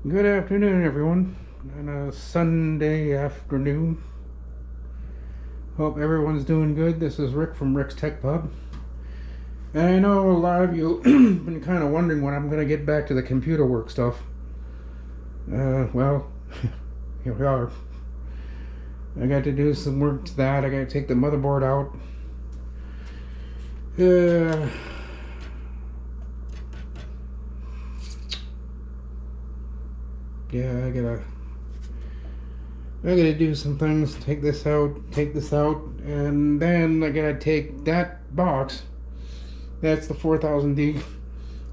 Good afternoon, everyone, on a Sunday afternoon. Hope everyone's doing good. This is Rick from Rick's Tech Pub. And I know a lot of you been kind of wondering when I'm going to get back to the computer work stuff. Well, here we are. I got to do some work to that. I got to take the motherboard out. Yeah, I gotta do some things, take this out, and then I gotta take that box. That's the 4000D.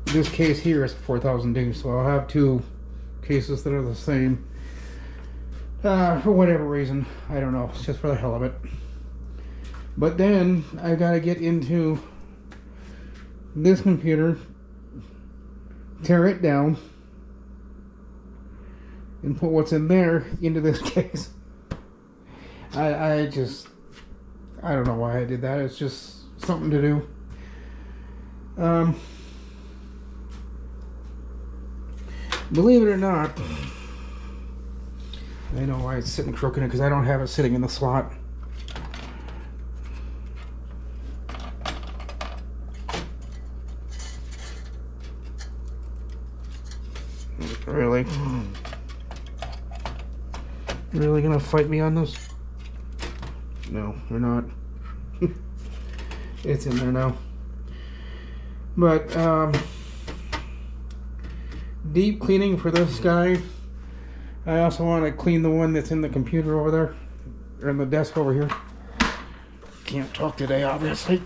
This case here is 4000D, so I'll have two cases that are the same. For whatever reason, I don't know, it's just for the hell of it. But then I gotta get into this computer, tear it down, and put what's in there into this case. I don't know why I did that. It's just something to do. Believe it or not, I know why it's sitting crooked, because I don't have it sitting in the slot. Really? Really gonna fight me on this? No, they're not. It's in there now. But deep cleaning for this guy. I also want to clean the one that's in the computer over there, or in the desk over here. Can't talk today, obviously.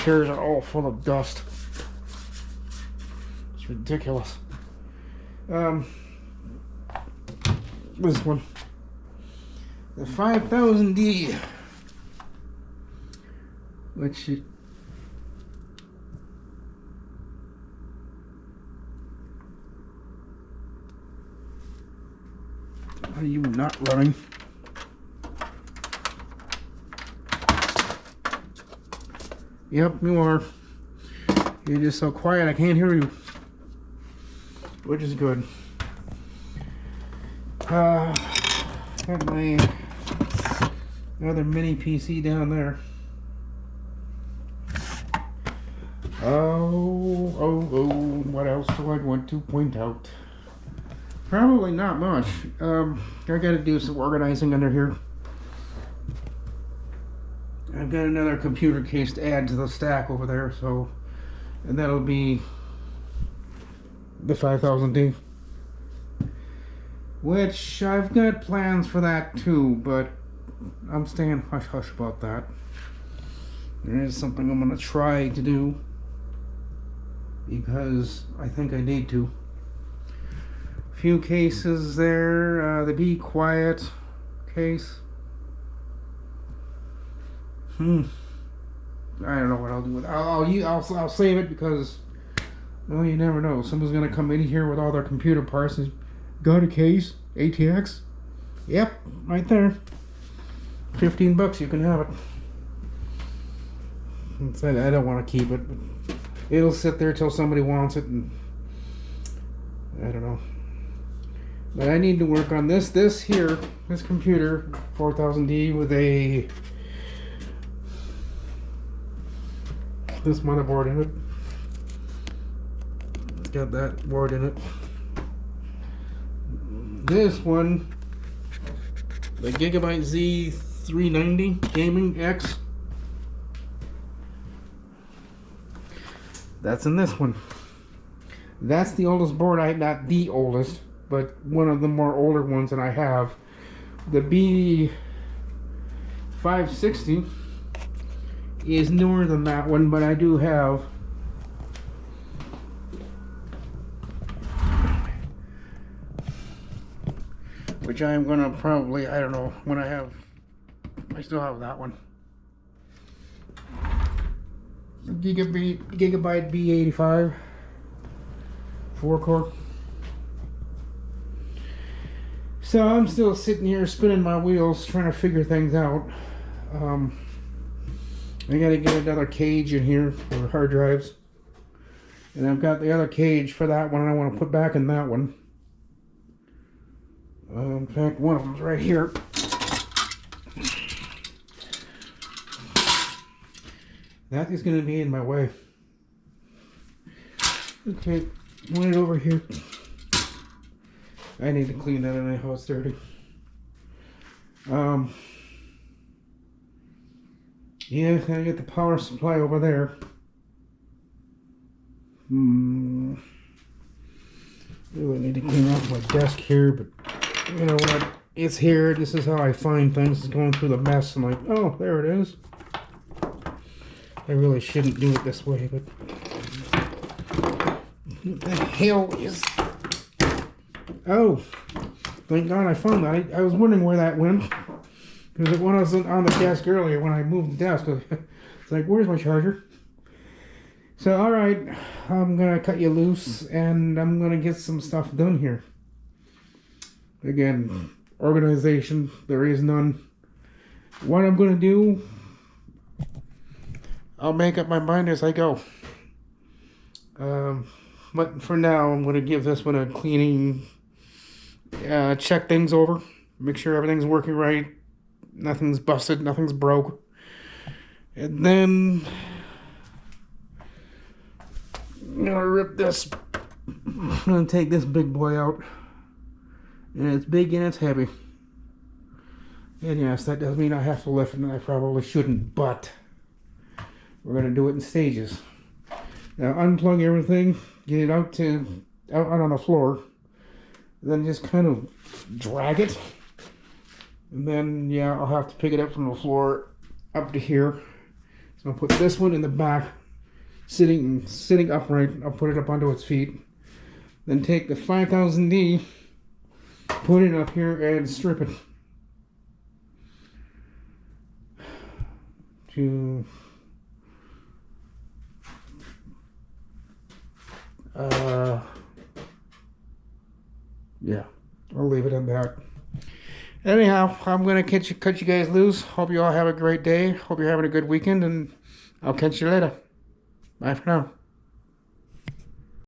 Chairs are all full of dust. It's ridiculous. This one, the 5000D, which are you not running? Yep, you are. You're just so quiet I can't hear you, which is good. Got my other mini PC down there. Oh, what else do I want to point out? Probably not much. I gotta do some organizing under here. I've got another computer case to add to the stack over there, so, and that'll be the 5000D. Which I've got plans for that too, but I'm staying hush hush about that. There is something I'm gonna try to do because I think I need to. A few cases there, the Be Quiet case. I don't know what I'll do with it. I'll save it because, well, you never know. Someone's gonna come in here with all their computer parts and got a case, ATX. Yep, right there. $15, you can have it. I don't want to keep it, but it'll sit there till somebody wants it, and I don't know. But I need to work on this here, this computer, 4000D with this motherboard in it. It's got that board in it. This one, the Gigabyte Z390 Gaming X, that's in this one. That's the oldest board not the oldest, but one of the more older ones that I have. The B560 is newer than that one, but I do have which I'm gonna probably, I don't know, when I still have that one. Gigabyte B85 4-core. So I'm still sitting here spinning my wheels trying to figure things out. I gotta get another cage in here for hard drives. And I've got the other cage for that one I want to put back in that one. In fact, one of them's right here. That is going to be in my way. Okay, put it over here. I need to clean that anyhow, it's dirty. Yeah, I get the power supply over there. Really need to clean off my desk here, but you know what? It's here. This is how I find things. It's going through the mess. I'm like, oh, there it is. I really shouldn't do it this way, but what the hell is... Oh, thank God I found that. I was wondering where that went. Because it wasn't on the desk earlier when I moved the desk. It's like, where's my charger? So, alright, I'm going to cut you loose and I'm going to get some stuff done here. Again, organization, there is none. What I'm going to do, I'll make up my mind as I go. But for now, I'm going to give this one a cleaning, check things over, make sure everything's working right, nothing's busted, nothing's broke. And then I'm going to rip this, I'm going to take this big boy out. And it's big and it's heavy. And yes, that does mean I have to lift it, and I probably shouldn't, but we're going to do it in stages. Now unplug everything, get it out on the floor, then just kind of drag it. And then, yeah, I'll have to pick it up from the floor up to here. So I'll put this one in the back, sitting upright. I'll put it up onto its feet. Then take the 5000D, put it up here and strip it. Yeah, I'll leave it at that. Anyhow, I'm gonna cut you guys loose. Hope you all have a great day. Hope you're having a good weekend, and I'll catch you later. Bye for now.